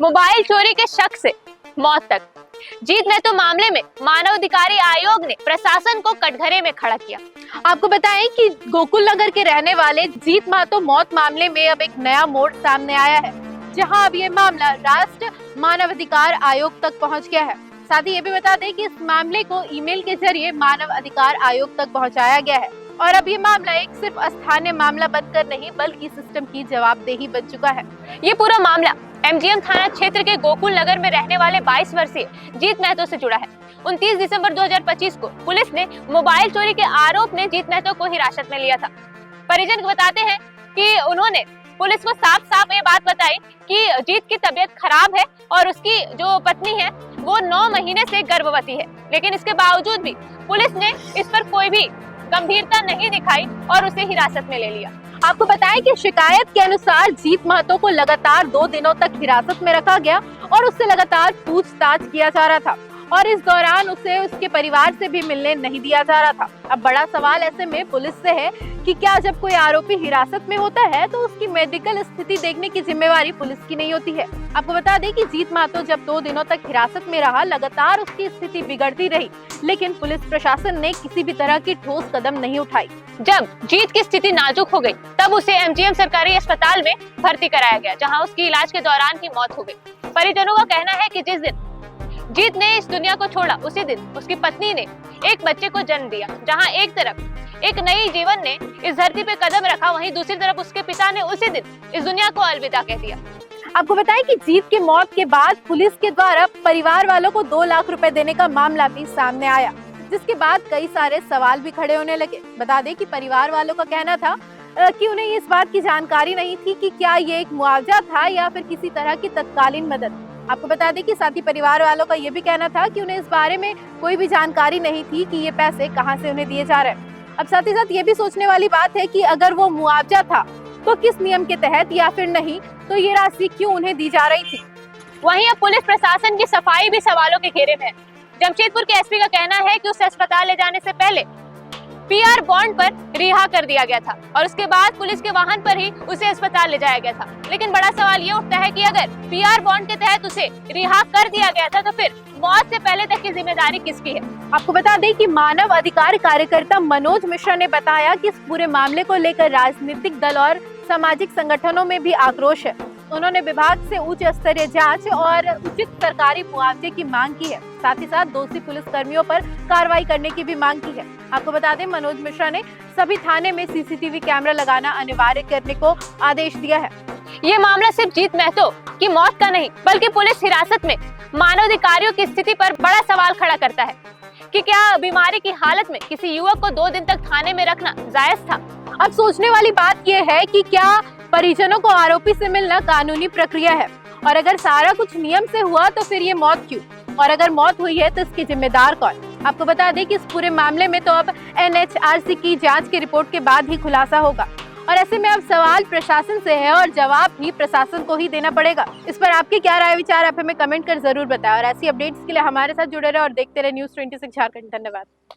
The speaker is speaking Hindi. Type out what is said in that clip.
मोबाइल चोरी के शक से मौत तक। जीत महतो मामले में मानव अधिकार आयोग ने प्रशासन को कटघरे में खड़ा किया। आपको बताएं कि गोकुल नगर के रहने वाले जीत महतो मौत मामले में अब एक नया मोड़ सामने आया है, जहां अब ये मामला राष्ट्र मानव अधिकार आयोग तक पहुंच गया है। साथ ही ये भी बता दें कि इस मामले को ईमेल के जरिए मानव अधिकार आयोग तक पहुंचाया गया है और अब ये मामला एक सिर्फ स्थानीय मामला बनकर नहीं बल्कि सिस्टम की जवाबदेही बन चुका है। ये पूरा मामला एमजीएम थाना क्षेत्र के गोकुल नगर में रहने वाले 22 वर्षीय जीत महतो से जुड़ा है। 29 दिसंबर 2025 को पुलिस ने मोबाइल चोरी के आरोप में जीत महतो को हिरासत में लिया था। परिजन बताते हैं कि उन्होंने पुलिस को साफ साफ ये बात बताई कि जीत की तबीयत खराब है और उसकी जो पत्नी है वो 9 महीने से गर्भवती है, लेकिन इसके बावजूद भी पुलिस ने इस पर कोई भी गंभीरता नहीं दिखाई और उसे हिरासत में ले लिया। आपको बताएं कि शिकायत के अनुसार जीत महतो को लगातार 2 दिनों तक हिरासत में रखा गया और उससे लगातार पूछताछ किया जा रहा था और इस दौरान उसे उसके परिवार से भी मिलने नहीं दिया जा रहा था। अब बड़ा सवाल ऐसे में पुलिस से है कि क्या जब कोई आरोपी हिरासत में होता है तो उसकी मेडिकल स्थिति देखने की जिम्मेवारी पुलिस की नहीं होती है। आपको बता दें कि जीत महतो जब 2 दिनों तक हिरासत में रहा, लगातार उसकी स्थिति बिगड़ती रही, लेकिन पुलिस प्रशासन ने किसी भी तरह की ठोस कदम नहीं उठाई। जब जीत की स्थिति नाजुक हो गई तब उसे एमजीएम सरकारी अस्पताल में भर्ती कराया गया, जहां उसकी इलाज के दौरान ही मौत हो गई। परिजनों का कहना है कि जिस दिन जीत ने इस दुनिया को छोड़ा उसी दिन उसकी पत्नी ने एक बच्चे को जन्म दिया। जहां एक तरफ एक नई जीवन ने इस धरती पे कदम रखा, वहीं दूसरी तरफ उसके पिता ने उसी दिन इस दुनिया को अलविदा कह दिया। आपको बताएं कि जीत की मौत के बाद पुलिस के द्वारा परिवार वालों को 2 लाख रुपए देने का मामला भी सामने आया, जिसके बाद कई सारे सवाल भी खड़े होने लगे। बता दें कि परिवार वालों का कहना था कि उन्हें इस बात की जानकारी नहीं थी कि क्या ये एक मुआवजा था या फिर किसी तरह की तत्कालीन मदद। आपको बता दें कि साथ ही परिवार वालों का ये भी कहना था कि उन्हें इस बारे में कोई भी जानकारी नहीं थी कि ये पैसे कहां से उन्हें दिए जा रहे हैं। अब साथ ही साथ ये भी सोचने वाली बात है कि अगर वो मुआवजा था तो किस नियम के तहत या फिर नहीं, तो ये राशि क्यों उन्हें दी जा रही थी। वहीं अब पुलिस प्रशासन की सफाई भी सवालों के घेरे में है। जमशेदपुर के एसपी का कहना है कि उसे अस्पताल ले जाने से पहले पीआर बॉन्ड पर रिहा कर दिया गया था और उसके बाद पुलिस के वाहन पर ही उसे अस्पताल ले जाया गया था। लेकिन बड़ा सवाल ये उठता है कि अगर पीआर बॉन्ड के तहत उसे रिहा कर दिया गया था तो फिर मौत से पहले तक की जिम्मेदारी किसकी है। आपको बता दें कि मानव अधिकार कार्यकर्ता मनोज मिश्रा ने बताया कि इस पूरे मामले को लेकर राजनीतिक दल और सामाजिक संगठनों में भी आक्रोश है। उन्होंने विभाग से उच्च स्तरीय जांच और उचित सरकारी मुआवजे की मांग की है। साथ ही साथ दोषी पुलिस कर्मियों पर कार्रवाई करने की भी मांग की है। आपको बता दें मनोज मिश्रा ने सभी थाने में सीसीटीवी कैमरा लगाना अनिवार्य करने को आदेश दिया है। ये मामला सिर्फ जीत महतो की मौत का नहीं बल्कि पुलिस हिरासत में मानवाधिकारियों की स्थिति पर बड़ा सवाल खड़ा करता है कि क्या बीमारी की हालत में किसी युवक को 2 दिन तक थाने में रखना जायज था। अब सोचने वाली बात यह है कि क्या परिजनों को आरोपी से मिलना कानूनी प्रक्रिया है, और अगर सारा कुछ नियम से हुआ तो फिर ये मौत क्यों, और अगर मौत हुई है तो इसके जिम्मेदार कौन। आपको बता दें कि इस पूरे मामले में तो अब एनएचआरसी की जांच की रिपोर्ट के बाद ही खुलासा होगा और ऐसे में अब सवाल प्रशासन से है और जवाब भी प्रशासन को ही देना पड़ेगा। इस पर आपके क्या राय विचार आप हमें कमेंट कर जरूर बताएं और ऐसी अपडेट्स के लिए हमारे साथ जुड़े रहे और देखते रहे न्यूज़ 26 झारखंड। धन्यवाद।